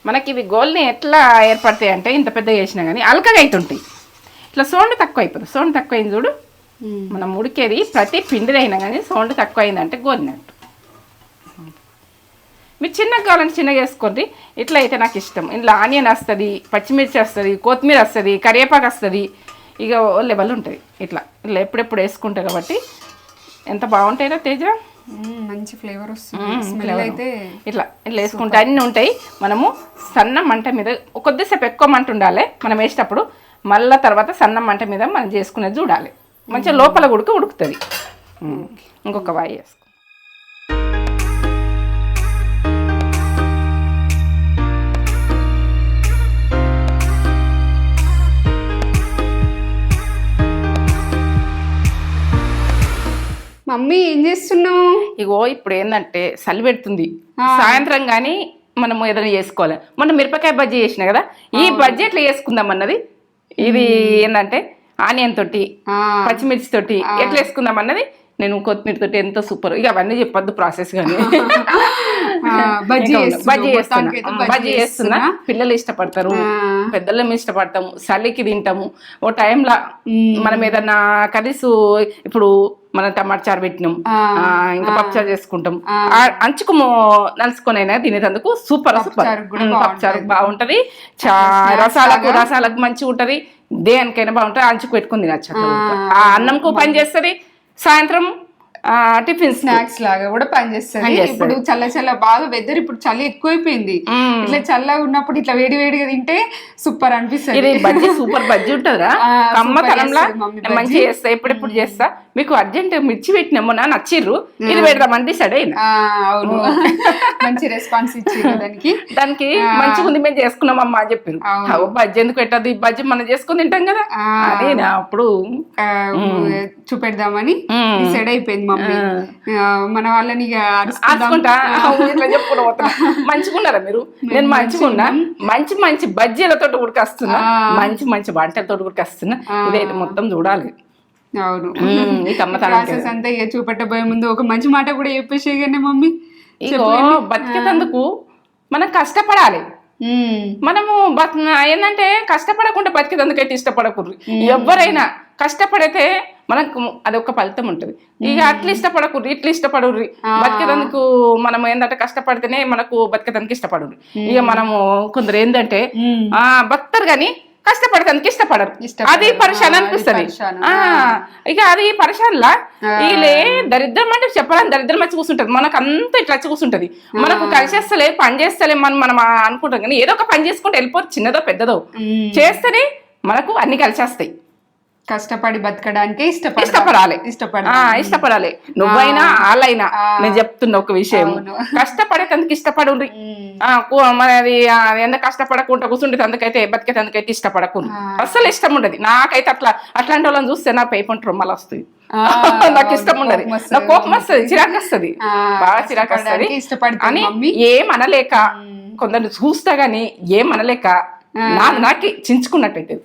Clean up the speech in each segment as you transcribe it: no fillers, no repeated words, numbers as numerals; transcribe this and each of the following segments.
మనకి ఇవి గోల్ని ఎట్లా ఏర్పడతాయి అంటే ఇంత పెద్దగా చేసినా కానీ అలకగా అవుతుంటాయి. ఇట్లా సౌండ్ తక్కువ అయిపోతుంది. సౌండ్ తక్కువ అయింది చూడు, మనం ఉడికేది ప్రతి పిండిదైనా కానీ సౌండ్ తక్కువ అయిందంటే గోలినట్టు. మీరు చిన్నగా కావాలంటే చిన్నగా వేసుకోండి. ఇట్లా అయితే నాకు ఇష్టం. ఇంట్లో ఆనియన్ వస్తుంది, పచ్చిమిర్చి వస్తుంది, కొత్తిమీర వస్తుంది, కరివేపాకు వస్తుంది, ఇక లెవెల్ ఉంటుంది. ఇట్లా ఇట్లా ఎప్పుడెప్పుడు వేసుకుంటాయి కాబట్టి ఎంత బాగుంటాయిరా తేజ, మంచి ఫ్లేవర్ వస్తుంది. అయితే ఇట్లా ఇట్లా వేసుకుంటే అన్నీ ఉంటాయి. మనము సన్న మంట మీద కొద్దిసేపు ఎక్కువ మంట ఉండాలి మనం వేసేటప్పుడు. మళ్ళీ తర్వాత సన్న మంట మీద మనం చేసుకునేది చూడాలి. మంచిగా లోపల ఉడుకుతుంది. ఇంకొక వాయి వేసుకో. మమ్మీ ఏం చేస్తున్నావు? ఇగో ఇప్పుడు ఏంటంటే చలి పెడుతుంది. సాయంత్రం కానీ మనము ఏదైనా చేసుకోవాలి. మొన్న మిరపకాయ బజ్జీ చేసిన కదా, ఈ బజ్జీ ఎట్లా చేసుకుందాం అన్నది. ఇది ఏంటంటే ఆనియన్ తోటి పచ్చిమిర్చి తోటి ఎట్లా వేసుకుందాం అన్నది. నేను కొత్తిమీర తోటి ఎంతో సూపర్. ఇక అవన్నీ చెప్పొద్దు ప్రాసెస్ కానీ. బజ్జీ చేస్తున్నా. పిల్లలు ఇష్టపడతారు, పెద్దలు ఇష్టపడతాము, చలికి తింటాము. ఓ టైంలో మనం ఏదన్నా కర్రీస్, ఇప్పుడు మనం టమాటా చారు పెట్టినాం, ఇంకా పప్పుచారు చేసుకుంటాం, అంచుకు నలుసుకొని అయినా తినేటందుకు సూపర్ సూపర్. పప్పుచారు బాగుంటది, రసాలకు మంచిగా ఉంటది, దేనికైనా బాగుంటది. అంచుకు పెట్టుకుని తినచ్చు. ఆ అన్నంకు పని చేస్తుంది, సాయంత్రం టిఫిన్ స్నాక్స్ లాగా కూడా పనిచేస్తుంది. ఇప్పుడు చల్ల బాగా వెదర్ ఇప్పుడు చలి ఎక్కువైపోయింది. ఇట్లా చల్లగా ఉన్నప్పుడు ఇట్లా వేడి వేడిగా తింటే సూపర్ అనిపిస్తుంది. బజ్జీ సూపర్ బజ్జీ ఉంటుందిరా, కమ్మతనంలా మంచిగా చేస్తా. ఎప్పుడెప్పుడు చేస్తా. మీకు అర్జెంట్ మిర్చి పెట్టినామో నచ్చిర్రు, ఇది పెడదామని డిసైడ్ అయినా. అవును, మంచి రెస్పాన్స్ ఇచ్చారు దానికి మంచిగా ఉంది, మేము చేసుకున్నామమ్మా అని చెప్పారు. బజ్జీ ఎందుకు పెట్టదు, ఈ బజ్జీ మనం చేసుకుని తింటాం కదా అని అప్పుడు చూపెడదామని డిసైడ్ అయిపోయింది మమ్మీ. మన వాళ్ళని మంచిగున్నారా మీరు? నేను మంచిగున్నా. మంచి మంచి బజ్జీలతో ఉడికేస్తున్నా, మంచి మంచి వంటలతో ఉడికేస్తున్నా. ఇదైతే మొత్తం చూడాలి. అవును, ప్రాసెస్ అంతా ఇక చూపెట్టబోయే ముందు ఒక మంచి మాట కూడా చెప్పేసేగానే మమ్మీ. ఇగో బతికేందుకు మనం కష్టపడాలి. మనము ఏంటంటే కష్టపడకుండా బతికేందుకైతే ఇష్టపడకూడదు. ఎవరైనా కష్టపడితే మనకు అదొక ఫలితం ఉంటుంది. ఇక అట్లా ఇష్టపడకూడదు, ఇట్లా ఇష్టపడరు. బతికేందుకు మనం ఏంటంటే కష్టపడితేనే మనకు బతికేందుకు ఇష్టపడరు. ఇక మనము కొందరు ఏంటంటే బతారు కానీ కష్టపడటానికి ఇష్టపడరు. అది పరిశాన్ అనిపిస్తుంది. ఇక అది పరిశాన్లా వీళ్ళే దరిద్రం అంటే చెప్పడానికి దరిద్రం వచ్చి కూర్చుంటది. మనకు అంతా ఇట్లా వచ్చి కూర్చుంటది. మనకు కలిసేస్తలే, పని చేస్తలే మనం అనుకుంటాం. కానీ ఏదో ఒక పని చేసుకుంటే వెళ్ళిపోదు, చిన్నదో పెద్దదో చేస్తేనే మనకు అన్ని కలిసేస్తాయి. కష్టపడి బతకడానికి ఇష్టపడాలి. నువ్వైనా వాళ్ళైనా నేను చెప్తున్నా ఒక విషయం, కష్టపడేందుకు ఇష్టపడు. మరి ఎంత కష్టపడకుండా కూర్చుంటే అందుకైతే బతికేందుకైతే ఇష్టపడకుండా అస్సలు ఇష్టం ఉండదు. నాకైతే అట్లాంటి వాళ్ళని చూస్తే నా పేపర్ రొమ్మలు వస్తుంది. నాకు ఇష్టం ఉండదు, నాకు కోపం వస్తుంది, చిరాకు వస్తుంది, బాగా చిరాకు వస్తుంది. అని ఏమనలేక కొందరు చూస్తా గానీ ఏమనలేక నాకు చించుకున్నట్టయితే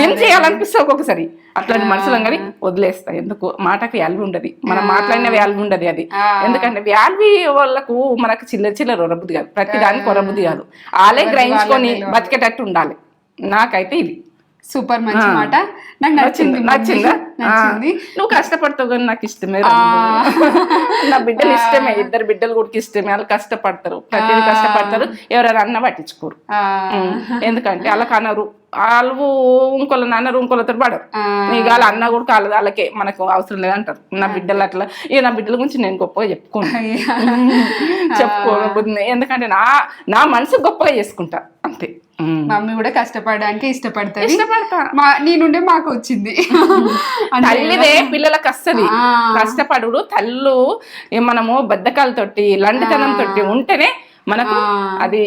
ఏం చేయాలనిపిస్తే ఒక్కొక్కసారి అట్లాంటి మనుషులం కానీ వదిలేస్తా. ఎందుకు మాటకి వాల్యూ ఉండదు, మనం మాట్లాడిన వాల్యూ ఉండదు. అది ఎందుకంటే వాల్యూ వాళ్ళకు మనకు చిల్లర వరబుద్ధి కాదు, ప్రతి దానికి వరబుద్ధి కాదు. వాళ్ళే గ్రహించుకొని బతికేటట్టు ఉండాలి. నాకైతే ఇది సూపర్ మంచి మాట, నాకు నచ్చిందా? నువ్వు కష్టపడతావు కానీ నాకు ఇష్టమే. నా బిడ్డలు ఇష్టమే, ఇద్దరు బిడ్డలు కూడా ఇష్టమే. వాళ్ళు కష్టపడతారు, ప్రతిదీ కష్టపడతారు. ఎవరైనా అన్న పట్టించుకోరు. ఎందుకంటే వాళ్ళకి అన్నారు, వాళ్ళు ఇంకోళ్ళని అన్నారు, ఇంకోళ్ళతో పడరు. ఇక వాళ్ళ అన్న కూడా కాలేదు, వాళ్ళకే మనకు అవసరం లేదంటారు. నా బిడ్డలు అట్లా. ఇక నా బిడ్డల గురించి నేను గొప్పగా చెప్పుకోబోతుంది. ఎందుకంటే నా మనసు గొప్పగా చేసుకుంటా అంతే. మమ్మీ కూడా కష్టపడడానికి ఇష్టపడతా. నీ నుండే మాకు వచ్చింది. తల్లిదే పిల్లలకు వస్తుంది కష్టపడు. తల్లు మనము బద్ధకాలతోటి లండితనం తోటి ఉంటేనే మనకు అది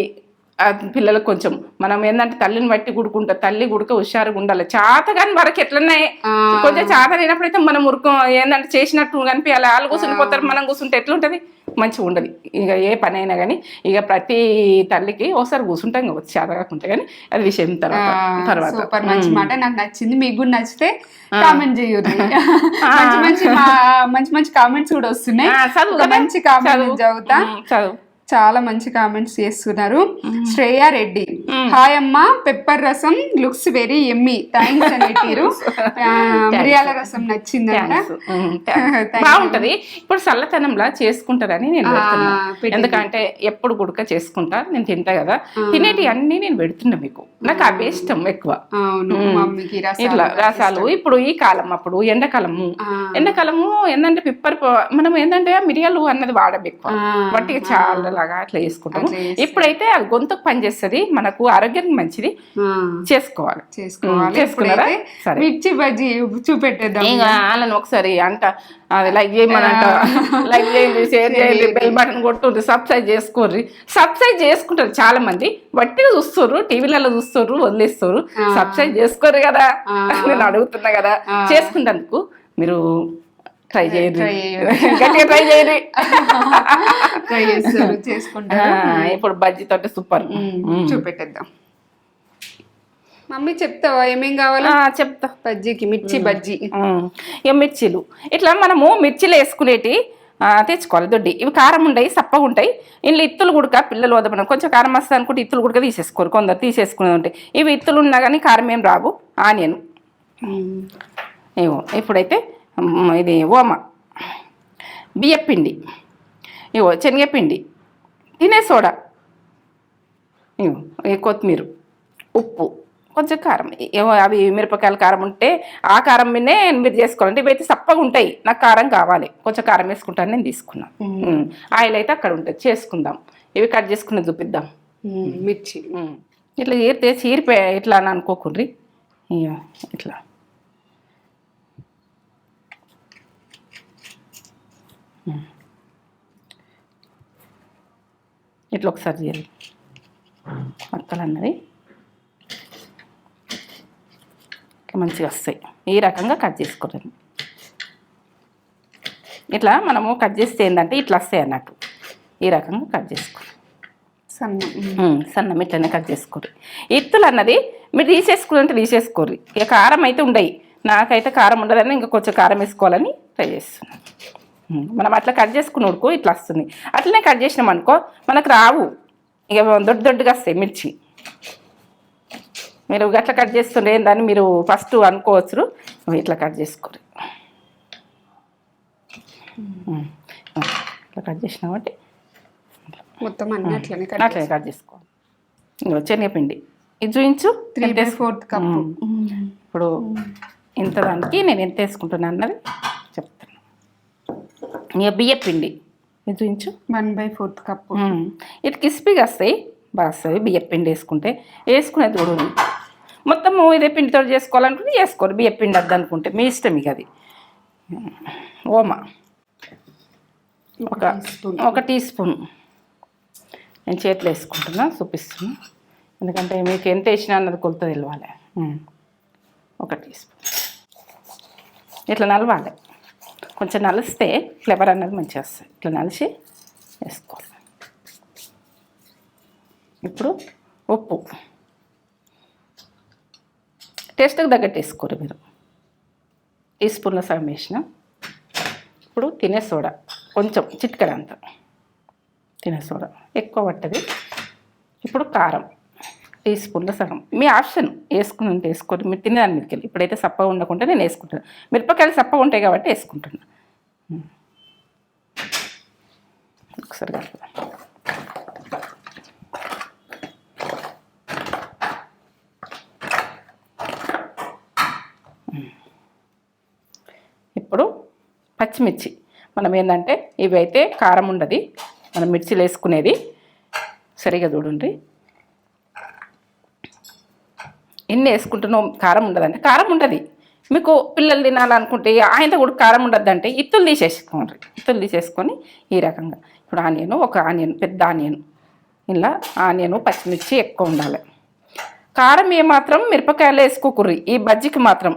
పిల్లలకు కొంచెం మనం ఏంటంటే తల్లిని బట్టి గుడుకుంటా. తల్లి గుడక హుషారుగా ఉండాలి. చేత కానీ వరకు ఎట్లన్నాయి కొంచెం చేత లేనప్పుడైతే మనం ఏంటంటే చేసినట్టు కనిపించాలి. వాళ్ళు కూర్చునిపోతారు, మనం కూర్చుంటే ఎట్లుంటది, మంచిగా ఉండదు. ఇక ఏ పని అయినా కానీ ఇక ప్రతి తల్లికి ఒకసారి కూర్చుంటాం కావచ్చు, చేత కాకుంటే కానీ అది విషయం. తర్వాత సూపర్ మంచి మాట, నాకు నచ్చింది. మీకు కూడా నచ్చితే కామెంట్ చేయొద్దు. మంచి మంచి కామెంట్స్ కూడా వస్తున్నాయి. మంచి కామెంట్ చదువుతా. చాలా మంచి కామెంట్స్ చేస్తున్నారు. శ్రేయా రెడ్డి, హాయ్ అమ్మ, పెప్పర్ రసం లుక్స్ వెరీ ఎమ్మి, థ్యాంక్స్ అని పెట్టిరు. మిరియాల రసం నచ్చిందంట. బాగుంటది. ఇప్పుడు చల్లతనంలా చేసుకుంటారని నేను పెడుతున్నా. ఎందుకంటే ఎప్పుడు గుడక చేసుకుంటా, నేను తింటా కదా, తినేటి అన్ని నేను పెడుతున్నా మీకు. నాకు అవే ఇష్టం ఎక్కువ. ఇట్లా రసాలు ఇప్పుడు ఈ కాలం, అప్పుడు ఎండాకాలము ఏంటంటే పిప్పర్ మనం ఏంటంటే మిరియాలు అన్నది వాడము ఎక్కువ, వాటికి చాలా లాగా అట్లా చేసుకుంటాము. ఇప్పుడైతే అది గొంతుకు పనిచేస్తుంది, మనకు ఆరోగ్యానికి మంచిది, చేసుకోవాలి. చేసుకున్నారా? సరే, మిర్చి బజ్జీ చూపెట్టేద్దాం. వాళ్ళని ఒకసారి అంట అది లైక్ చేయమనంట, లైక్ చేయండి, షేర్ చేయండి, బెల్ బటన్ కొట్టు, సబ్స్క్రైబ్ చేసుకోర్రి. సబ్స్క్రైబ్ చేసుకుంటారు చాలా మంది, వట్టిగా చూస్తారు, టీవీలలో చూస్తారు, వదిలేస్తారు. సబ్స్క్రైబ్ చేసుకోరు కదా, నేను అడుగుతున్నా కదా. చేసుకున్నందుకు మీరు ట్రై చేయండి, గట్టిగా ట్రై చేయండి. ఇప్పుడు బజ్జీ తోటి సూపర్. చూపెట్టేద్దాం. మమ్మీ చెప్తావా ఏమేం కావాలో? చెప్తా. బజ్జీకి మిర్చి బజ్జీ, ఇక మిర్చీలు ఇట్లా మనము మిర్చీలు వేసుకునేటి తెచ్చుకోవాలి. దొడ్డి ఇవి కారం ఉంటాయి, సప్పగా ఉంటాయి. ఇంట్లో ఇత్తులు గుడక పిల్లలు వదమనం కొంచెం కారం వస్తుంది అనుకుంటే ఇత్తులు గుడక తీసేసుకోరు, కొందరు తీసేసుకునేది ఉంటాయి. ఇవి ఇత్తులు ఉన్నా కానీ కారం ఏం రావు. ఆనియన్ ఏమో. ఇప్పుడైతే ఇది ఓమ, బియ్యపిండి, ఇవో శనగపిండి, తినే సోడా, ఇవో కొత్తిమీర, ఉప్పు, కొంచెం కారం. ఏమో అవి మిరపకాయల కారం ఉంటే ఆ కారం మీదే మీరు చేసుకోవాలంటే ఇవైతే సప్పగా ఉంటాయి. నాకు కారం కావాలి, కొంచెం కారం వేసుకుంటాను, నేను తీసుకున్నాను. ఆయిల్ అయితే అక్కడ ఉంటుంది, చేసుకుందాం. ఇవి కట్ చేసుకుని చూపిద్దాం. మిర్చి ఇట్లా చేరితే చీరిపోయా ఇట్లా అని అనుకోకుండ్రి. ఇట్లా ఇట్లా ఒకసారి చేయాలి. మక్కలు అన్నది ఇట్లా మంచిగా వస్తాయి. ఈ రకంగా కట్ చేసుకోవాలి. ఇట్లా మనము కట్ చేస్తే ఏంటంటే ఇట్లా వస్తాయి అన్నట్టు. ఈ రకంగా కట్ చేసుకోవాలి. సన్నం ఇట్లనే కట్ చేసుకోరు. ఇత్తులు అన్నది మీరు తీసేసుకుంటే తీసేసుకోరు. ఇక కారం అయితే ఉండయి. నాకైతే కారం ఉండదని ఇంకా కొంచెం కారం వేసుకోవాలని ట్రై చేస్తున్నాను. మనం అట్లా కట్ చేసుకుని ఉడుకు ఇట్లా వస్తుంది. అట్లనే కట్ చేసినాం అనుకో మనకు రావు, ఇక దొడ్డుగా వస్తాయి మిర్చి. మీరు అట్లా కట్ చేస్తుండే దాన్ని మీరు ఫస్ట్ అనుకోవచ్చు. ఇట్లా కట్ చేసుకోరు. ఇట్లా కట్ చేసినాం అంటే మొత్తం అన్నీ అట్లనే కట్ చేసుకోవాలి. ఇంకో శనగపిండి ఇది చూపించు, 3/4 కప్పు. ఇప్పుడు ఇంత దానికి నేను ఎంత వేసుకుంటున్నాను అన్నది చెప్తాను. ఇక బియ్యపిండి ఇది చూపించు, 1/4 కప్పు. ఇటు క్రిస్పీగా వస్తాయి, బాగా వస్తుంది బియ్యపిండి వేసుకుంటే. వేసుకునేది కూడా ఉంది. మొత్తము ఇదే పిండితో చేసుకోవాలనుకుంటే చేసుకోరు, బియ్యపిండి వద్ద అనుకుంటే మీ ఇష్టం. ఇక అది ఓమ ఒక టీ స్పూన్ నేను చేతిలో వేసుకుంటున్నా, చూపిస్తున్నా. ఎందుకంటే మీకు ఎంత వేసినా అన్నది కొలత తెలవాలి. ఒక టీ స్పూన్ ఇట్లా నలవాలి. కొంచెం నలిస్తే ఫ్లేవర్ అన్నది మంచిగా వస్తుంది. ఇట్లా నలిసి వేసుకోవాలి. ఇప్పుడు ఉప్పు టేస్ట్కి తగ్గట్టు వేసుకోరు మీరు. టీ స్పూన్లో సగం వేసిన. ఇప్పుడు తినే సోడా కొంచెం చిటికెడంత తినే సోడా, ఎక్కువ పట్టది. ఇప్పుడు కారం టీ స్పూన్లో సగం, మీ ఆప్షన్. వేసుకుని ఉంటే వేసుకోండి, మీరు తినేదాన్ని మీదకి వెళ్ళి. ఇప్పుడైతే సప్పగా ఉండకుంటే నేను వేసుకుంటాను. మిరపకాయలు సప్పగా ఉంటాయి కాబట్టి వేసుకుంటున్నా. ఒకసారి కలుపుదాం. ఇప్పుడు పచ్చిమిర్చి మనం ఏంటంటే ఇవి అయితే కారం ఉండదు, మనం మిర్చిలు వేసుకునేది. సరిగా చూడండి, ఎన్ని వేసుకుంటున్నాం. కారం ఉండదంటే కారం ఉండదు. మీకు పిల్లలు తినాలనుకుంటే ఆయనతో కూడా కారం ఉండద్దంటే ఇత్తులు తీసేసుకోండి. ఇత్తులు తీసేసుకొని ఈ రకంగా ఇప్పుడు ఒక ఆనియన్, పెద్ద ఆనియన్, ఇలా ఆనియన్ పచ్చిమిర్చి ఎక్కువ ఉండాలి. కారం ఏమాత్రం మిరపకాయలు వేసుకోకూర్రి. ఈ బజ్జీకి మాత్రం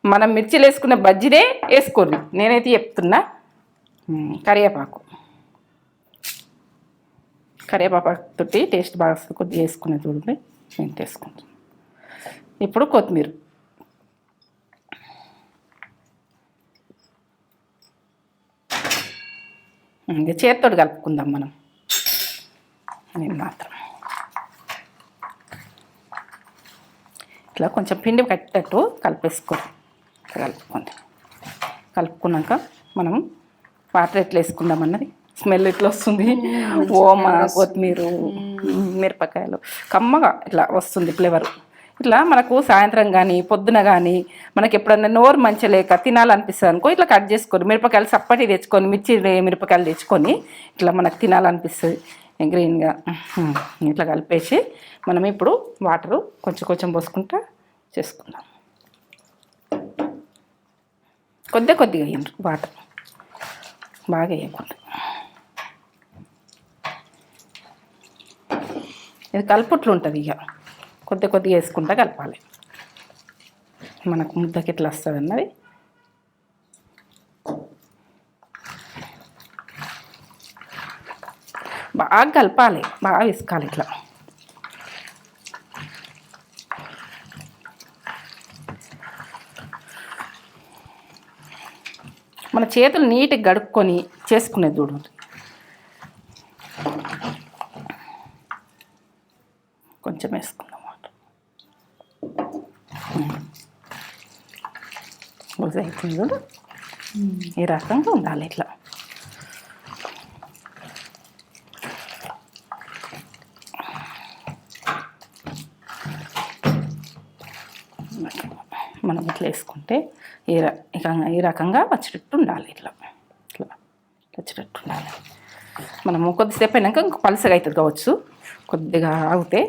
మనం మిర్చిలు వేసుకునే బజ్జీనే వేసుకోర్రి. నేనైతే చెప్తున్నా. కరివేపాకు తోటి టేస్ట్ బాగా వస్తుంది. కొద్దిగా వేసుకునే చూడండి, నేను వేసుకుంటాను. ఇప్పుడు కొత్తిమీర, చేతితో కలుపుకుందాం మనం. నేను మాత్రం ఇట్లా కొంచెం పిండి కట్టేటట్టు కలుపుకున్నాక మనం వాటర్ ఎట్లా వేసుకుందాం అన్నది స్మెల్ ఎట్లా వస్తుంది, ఓమా కొత్తిమీర మిరపకాయలు కమ్మగా ఇట్లా వస్తుంది ఫ్లేవర్. ఇట్లా మనకు సాయంత్రం కానీ పొద్దున కానీ మనకి ఎప్పుడన్నా నోరు మంచిగా లేక తినాలనిపిస్తుంది అనుకో ఇట్లా కట్ చేసుకొని మిరపకాయలు సప్పటి తెచ్చుకొని మిరపకాయలు తెచ్చుకొని ఇట్లా మనకు తినాలనిపిస్తుంది గ్రీన్గా ఇట్లా కలిపేసి మనం ఇప్పుడు వాటరు కొంచెం కొంచెం పోసుకుంటా చేసుకుందాం. కొద్దిగా వేయండి వాటర్, బాగా వేయకుండా. ఇది కలుపుట్లు ఉంటుంది, ఇక కొద్దిగా వేసుకుంటా కలపాలి. మనకు ముద్దకి ఎట్లా వస్తుంది అన్నది బాగా కలపాలి, బాగా వేసుకోవాలి. ఇట్లా మన చేతులు నీట్గా గడుక్కొని చేసుకునేది చూడండి. కొంచెం వేసుకుందాం వాటర్. అవుతుంది చూడు, ఈ రకంగా ఉండాలి. ఇట్లా మనం ఇట్లా వేసుకుంటే ఈ రకంగా వచ్చేటట్టు ఉండాలి. ఇట్లా వచ్చేటట్టు ఉండాలి. మనము కొద్దిసేపు అయినాక ఇంక పలుసగా అవుతుంది కావచ్చు. కొద్దిగా ఆగితే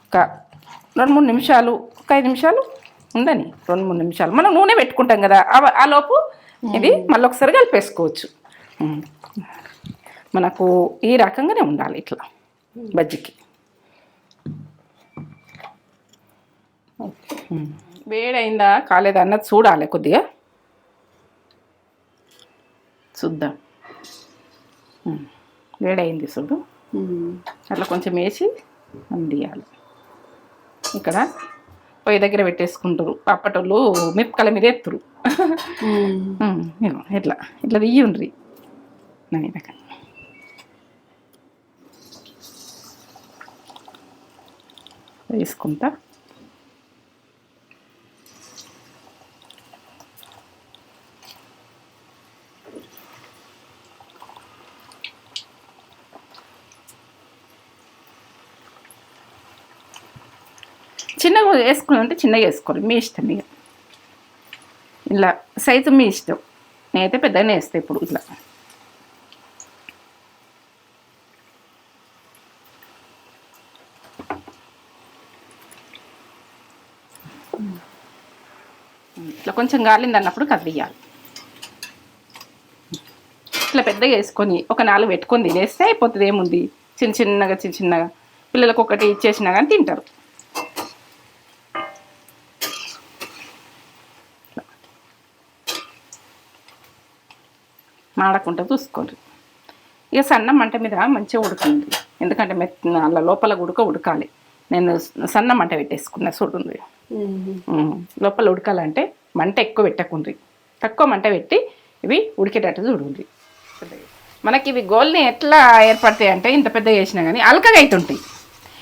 ఒక 2-3 నిమిషాలు, ఒక 5 నిమిషాలు ఉందని 2-3 నిమిషాలు మనం నూనె పెట్టుకుంటాం కదా, ఆ లోపు ఇది మళ్ళీ ఒకసారి కలిపేసుకోవచ్చు. మనకు ఈ రకంగానే ఉండాలి. ఇట్లా బజ్జికి వేడైందా కాలేదా అన్నది చూడాలి. కొద్దిగా చూద్దాం. వేడైంది చూడు, అట్లా కొంచెం వేసి అందియాలి. ఇక్కడ పొయ్యి దగ్గర పెట్టేసుకుంటారు అప్పటోళ్ళు, మిరపకాయల మీద ఎత్తురు. ఇట్లా తీయండ్రి వేసుకుంటా. చిన్నగా వేసుకున్నామంటే చిన్నగా వేసుకోరు, మీ ఇష్టం. ఇక ఇలా సైజు మీ ఇష్టం. నేనైతే పెద్దగానే వేస్తాను ఇప్పుడు. ఇట్లా ఇట్లా కొంచెం గాలింది అన్నప్పుడు కదిలియాలి. ఇట్లా పెద్దగా వేసుకొని ఒక 4 పెట్టుకొని తినేస్తే అయిపోతుంది. ఏముంది, చిన్నగా పిల్లలకు ఒకటి ఇచ్చేసినా కానీ తింటారు. మాడకుండా చూసుకోండి. ఇక సన్న మంట మీద మంచిగా ఉడుకుంది, ఎందుకంటే అలా లోపల ఉడకాలి. నేను సన్న మంట పెట్టేసుకున్నా చూడండి. లోపల ఉడకాలంటే మంట ఎక్కువ పెట్టకుండ్రి, తక్కువ మంట పెట్టి ఇవి ఉడికేటట్టు చూడండి. మనకి ఇవి గోల్ని ఎట్లా ఏర్పడతాయి అంటే ఇంత పెద్దగా చేసినా కానీ అలకగా అవుతుంటాయి.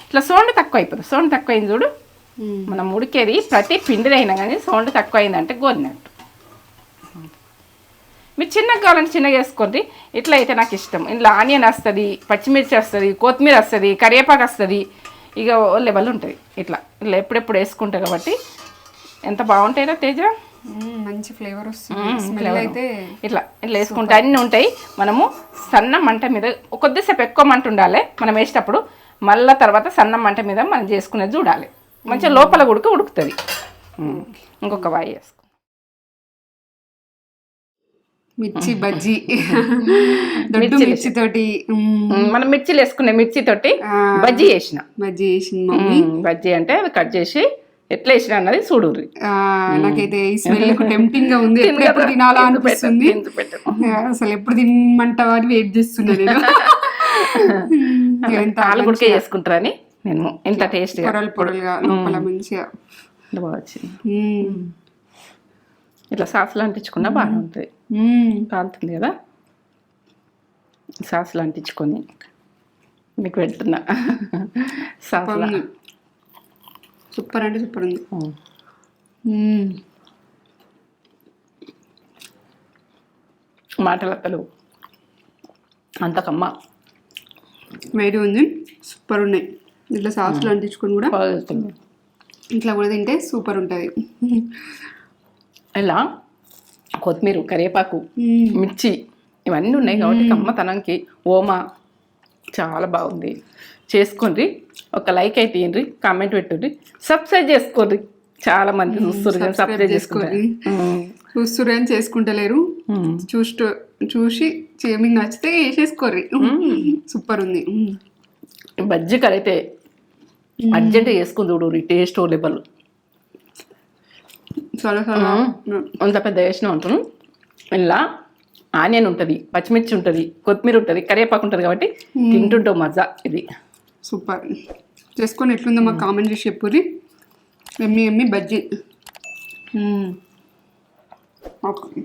ఇట్లా సౌండ్ తక్కువ అయిపోతుంది. సౌండ్ తక్కువ అయింది చూడు, మనం ఉడికేది ప్రతి పిండిదైనా కానీ సౌండ్ తక్కువ అయిందంటే గోలినట్టు. మీరు చిన్నగా కావాలంటే చిన్నగా వేసుకోండి. ఇట్లా అయితే నాకు ఇష్టం. ఇందులో ఆనియన్ వస్తుంది, పచ్చిమిర్చి వస్తుంది, కొత్తిమీర వస్తుంది, కరివేపాకు వస్తుంది. ఇక లెవెల్ ఉంటుంది. ఇట్లా ఎప్పుడెప్పుడు వేసుకుంటా కాబట్టి ఎంత బాగుంటాయిరా తేజ, మంచి ఫ్లేవర్ వస్తుంది. అయితే ఇట్లా వేసుకుంటే అన్నీ ఉంటాయి. మనము సన్న మంట మీద కొద్దిసేపు ఎక్కువ మంట ఉండాలి మనం వేసేటప్పుడు. మళ్ళీ తర్వాత సన్న మంట మీద మనం చేసుకునేది చూడాలి. మంచిగా లోపల ఉడుకుతుంది. ఇంకొక వాయి వేసుకో. మిర్చి బజ్జీ, దొడ్డు మిర్చితోటి మనం మిర్చిలు వేసుకునే మిర్చితోటి బజ్జీ చేసిన మమ్మీ. బజ్జీ అంటే అది కట్ చేసి ఎట్లా వేసిన అన్నది చూడుర్రి. నాకైతే ఈ స్మెల్ టెంప్టింగ్ గా ఉంది, ఎప్పుడు తినాలా అనిపిస్తుంది. అసలు ఎప్పుడు తినమంటావా అని వెయిట్ చేస్తున్నా నేను. పాలు గుడికే చేసుకుంటారని నేను ఎంత టేస్ట్ పొరలుగా లోపల మంచిగా బాగా వచ్చింది. ఇట్లా సాసులు అంటించుకున్నా బాగా ఉంటుంది. కాలుతుంది కదా, సాసులు అంటించుకొని మీకు పెడుతున్నా సాస్లా. సూపర్ అంటే సూపర్ ఉంది. మాటలక్కలు అంతకమ్మ వేడి ఉంది, సూపర్ ఉన్నాయి. ఇట్లా సాస్లు అంటించుకొని కూడా ఇట్లా కూడా తింటే సూపర్ ఉంటుంది. ఇలా కొత్తిమీర, కరివేపాకు, మిర్చి ఇవన్నీ ఉన్నాయి కాబట్టి కమ్మతనంకి ఓమా చాలా బాగుంది. చేసుకోండి, ఒక లైక్ అయితే ఇవ్వండి, కామెంట్ పెట్టుండ్రి, సబ్స్క్రైబ్ చేసుకోండి. చాలా మంది చూస్తున్నారు కానీ సబ్స్క్రైబ్ చేసుకోండి. చూస్తున్నారు అని చేసుకుంటలేరు. చూసి మీకు నచ్చితే వేసేసుకోర్రి. సూపర్ ఉంది. బజ్జీ కర్రీ అయితే అర్జెంట్ చేసుకుని చూడు, టేస్ట్ లెవెల్ చాలా అంత పెద్ద వేసిన ఉంటాను. ఇలా ఆనియన్ ఉంటుంది, పచ్చిమిర్చి ఉంటుంది, కొత్తిమీర ఉంటుంది, కరివేపాకు ఉంటుంది కాబట్టి తింటుంటావు మజా. ఇది సూపర్. చేసుకొని ఎట్లుందో మాకు కామెంట్ చేసి చెప్పుర్రి. ఎమ్మి బజ్జీ. ఓకే.